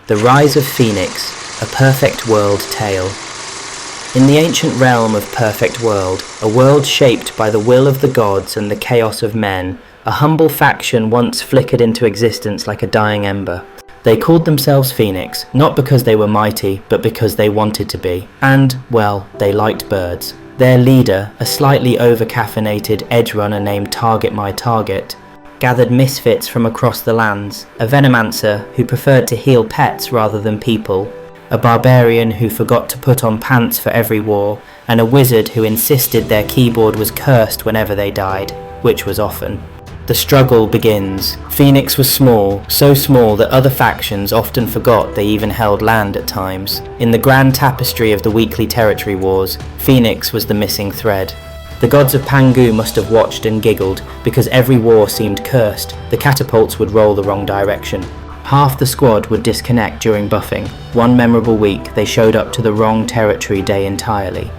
The Rise of Pheonix, a Perfect World Tale. In the ancient realm of Perfect World, a world shaped by the will of the gods and the chaos of men, a humble faction once flickered into existence like a dying ember. They called themselves Pheonix, not because they were mighty, but because they wanted to be. And, well, they liked birds. Their leader, a slightly over-caffeinated edge runner named Target My Target, gathered misfits from across the lands, a venomancer who preferred to heal pets rather than people, a barbarian who forgot to put on pants for every war, and a wizard who insisted their keyboard was cursed whenever they died, which was often. The struggle begins. Pheonix was small, so small that other factions often forgot they even held land at times. In the grand tapestry of the weekly territory wars, Pheonix was the missing thread. The gods of Pangu must have watched and giggled, because every war seemed cursed. The catapults would roll the wrong direction. Half the squad would disconnect during buffing. One memorable week, they showed up to the wrong territory day entirely.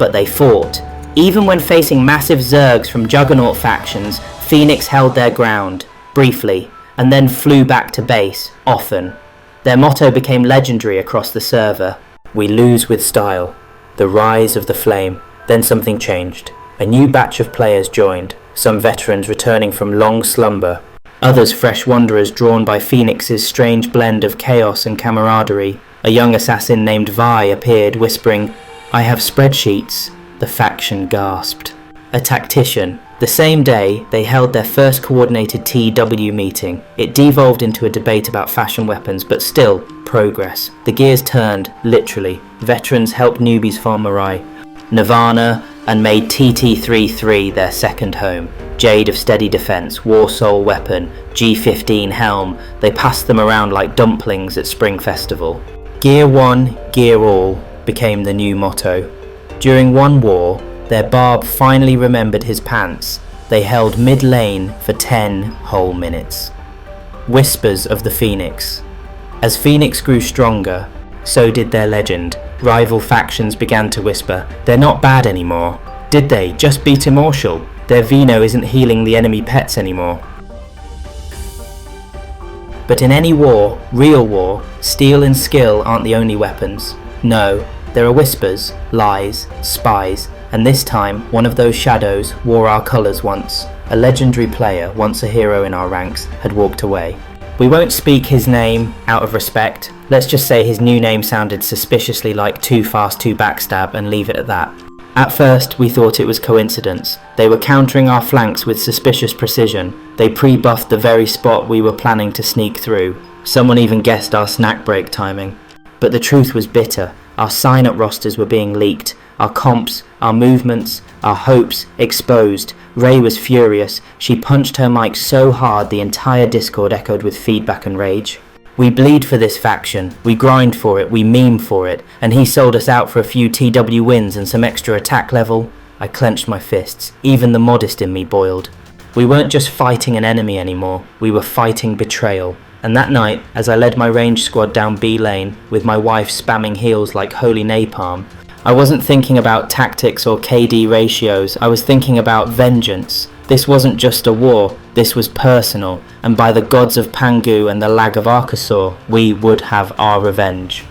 But they fought. Even when facing massive zergs from juggernaut factions, Pheonix held their ground, briefly, and then flew back to base, often. Their motto became legendary across the server. We lose with style. The rise of the flame. Then something changed. A new batch of players joined, some veterans returning from long slumber, others fresh wanderers drawn by Pheonix's strange blend of chaos and camaraderie. A young assassin named Vi appeared, whispering, "I have spreadsheets." The faction gasped. A tactician. The same day, they held their first coordinated TW meeting. It devolved into a debate about fashion weapons, but still, progress. The gears turned, literally. Veterans helped newbies farm Mirai, Nirvana, and made TT-33 their second home. Jade of Steady Defense, War Soul Weapon, G15 Helm, they passed them around like dumplings at Spring Festival. Gear one, gear all became the new motto. During one war, their barb finally remembered his pants. They held mid-lane for 10 whole minutes. Whispers of the Pheonix. As Pheonix grew stronger, so did their legend. Rival factions began to whisper, "They're not bad anymore. Did they just beat Immortal? Their Vino isn't healing the enemy pets anymore." But in any war, real war, steel and skill aren't the only weapons. No, there are whispers, lies, spies, and this time, one of those shadows wore our colours once. A legendary player, once a hero in our ranks, had walked away. We won't speak his name out of respect. Let's just say his new name sounded suspiciously like Too Fast, Too Backstab and leave it at that. At first, we thought it was coincidence. They were countering our flanks with suspicious precision. They pre-buffed the very spot we were planning to sneak through. Someone even guessed our snack break timing. But the truth was bitter. Our sign-up rosters were being leaked. Our comps, our movements, our hopes exposed. Ray was furious. She punched her mic so hard the entire Discord echoed with feedback and rage. We bleed for this faction, we grind for it, we meme for it, and he sold us out for a few TW wins and some extra attack level. I clenched my fists. Even the modest in me boiled. We weren't just fighting an enemy anymore, we were fighting betrayal. And that night, as I led my range squad down B lane, with my wife spamming heals like holy napalm, I wasn't thinking about tactics or KD ratios, I was thinking about vengeance. This wasn't just a war, this was personal, and by the gods of Pangu and the lag of Arkasaur, we would have our revenge.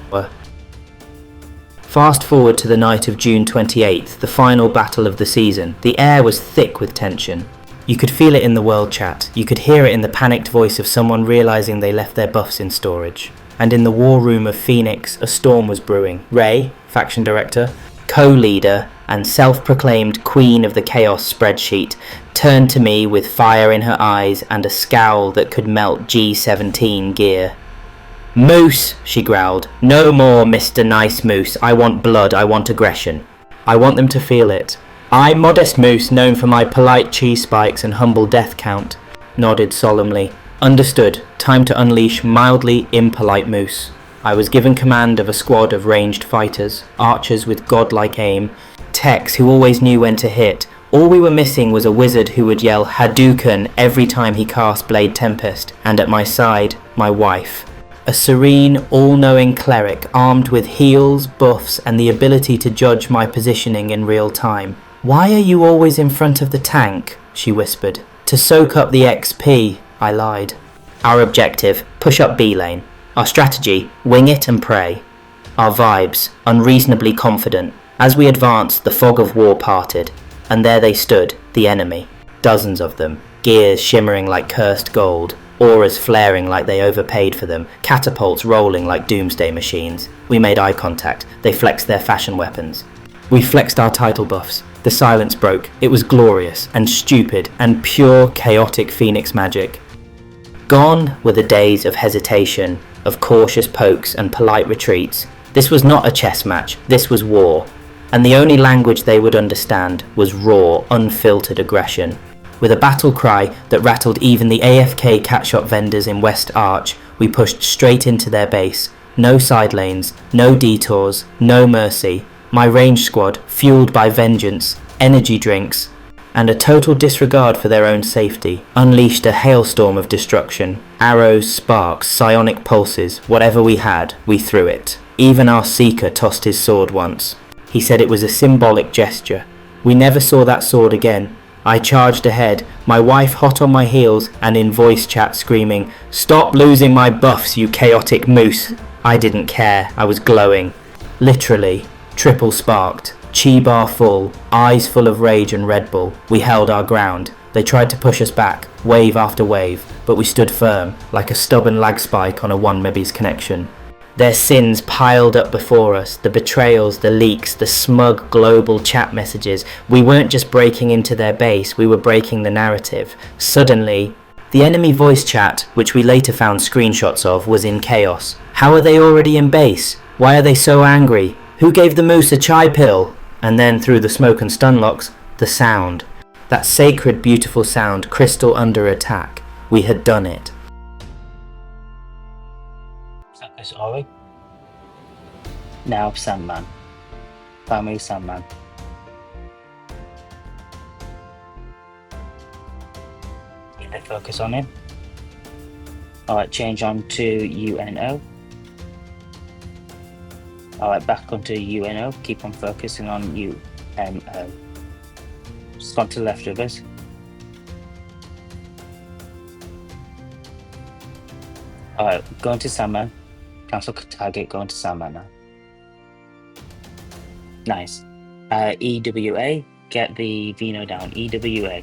Fast forward to the night of June 28th, the final battle of the season. The air was thick with tension. You could feel it in the world chat, you could hear it in the panicked voice of someone realising they left their buffs in storage. And in the war room of Pheonix, a storm was brewing. Ray, faction director, co-leader, and self-proclaimed queen of the chaos spreadsheet, turned to me with fire in her eyes and a scowl that could melt G17 gear. "Moose," she growled. "No more Mr. Nice Moose. I want blood, I want aggression. I want them to feel it." I, Modest Moose, known for my polite cheese spikes and humble death count, nodded solemnly. Understood. Time to unleash mildly impolite Moose. I was given command of a squad of ranged fighters, archers with godlike aim, techs who always knew when to hit. All we were missing was a wizard who would yell Hadouken every time he cast Blade Tempest, and at my side, my wife. A serene, all-knowing cleric armed with heals, buffs, and the ability to judge my positioning in real time. "Why are you always in front of the tank?" she whispered. "To soak up the XP," I lied. "Our objective, push up B lane." Our strategy, wing it and pray. Our vibes, unreasonably confident. As we advanced, the fog of war parted, and there they stood, the enemy. Dozens of them, gears shimmering like cursed gold, auras flaring like they overpaid for them, catapults rolling like doomsday machines. We made eye contact, they flexed their fashion weapons. We flexed our title buffs. The silence broke. It was glorious and stupid and pure chaotic Pheonix magic. Gone were the days of hesitation, of cautious pokes and polite retreats. This was not a chess match, this was war. And the only language they would understand was raw, unfiltered aggression. With a battle cry that rattled even the AFK catshop vendors in West Arch, we pushed straight into their base. No side lanes, no detours, no mercy. My range squad, fueled by vengeance, energy drinks, and a total disregard for their own safety, unleashed a hailstorm of destruction. Arrows, sparks, psionic pulses, whatever we had, we threw it. Even our Seeker tossed his sword once. He said it was a symbolic gesture. We never saw that sword again. I charged ahead, my wife hot on my heels and in voice chat screaming, "Stop losing my buffs, you chaotic moose!" I didn't care, I was glowing. Literally, triple sparked, chi bar full, eyes full of rage and Red Bull. We held our ground. They tried to push us back, wave after wave, but we stood firm, like a stubborn lag spike on a 1 Mbs connection. Their sins piled up before us, the betrayals, the leaks, the smug global chat messages. We weren't just breaking into their base, we were breaking the narrative. Suddenly, the enemy voice chat, which we later found screenshots of, was in chaos. How are they already in base? Why are they so angry? Who gave the moose a chai pill? And then through the smoke and stun locks, the sound. That sacred beautiful sound, crystal under attack. We had done it. Is Ori. Now Sandman. Family Sandman. Keep the focus on him. Alright, change on to UNO. Alright, back onto UNO. Keep on focusing on UNO. Just gone to the left of us. Alright, going to Sandman. Cancel target, going to Sandman now. Nice. EWA, get the Vino down. EWA.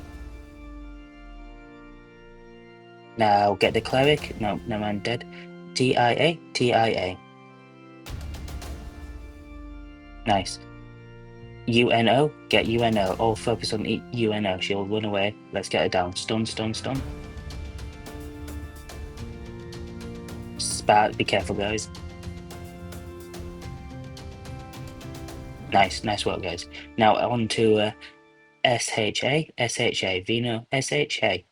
Now get the cleric. No man dead. TIA, TIA. Nice. UNO, get UNO. All focus on UNO. She'll run away. Let's get her down. Stun, stun, stun. Spat, be careful, guys. Nice work, guys. Now on to SHA, Vino, SHA.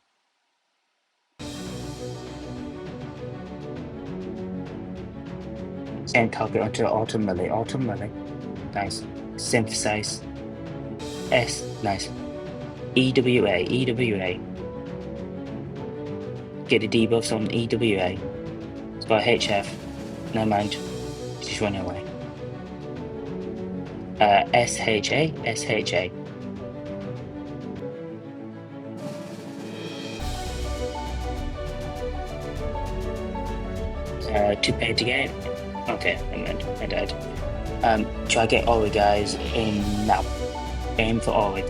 Same target onto Autumn Lily. Nice. Synthesize. Nice. EWA. Get the debuffs on EWA. It's got HF. No mind. Just running away. SHA. Too paid to get it. Okay, I died. Try to get Ori, guys, in now. Aim for Ori.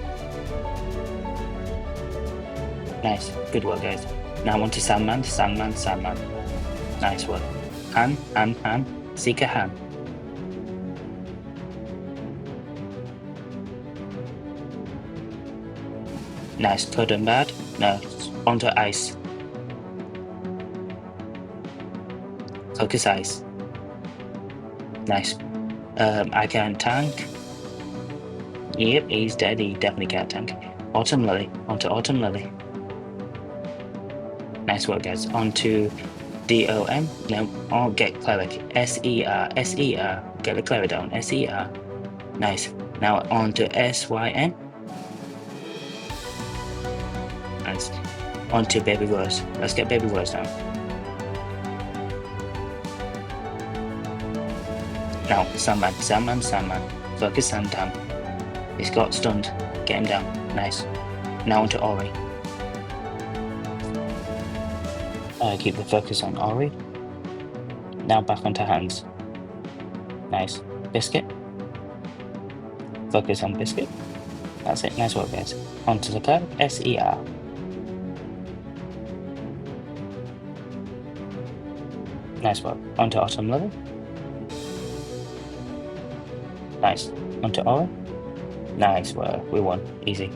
Nice, good work, guys. Now on to Sandman. Nice work. Han. Seeker Han. Nice, good and bad. No, onto ice. Focus ice. Nice. I can't tank. Yep, he's dead. He definitely can't tank. Autumn Lily. Onto Autumn Lily. Nice work, guys. Onto DOM. No, oh, get cleric. SER. Get the cleric down. SER. Nice. Now onto SYN. Nice. Onto Baby Rose. Let's get Baby Rose down. Now, Sandman. Focus Sand down. He's got stunned. Get him down. Nice. Now onto Ori. Keep the focus on Ori. Now back onto hands. Nice. Biscuit. Focus on biscuit. That's it. Nice work, guys. Onto the curve. SER. Nice work. Onto autumn lily. Nice. Onto aura. Nice work. We won. Easy.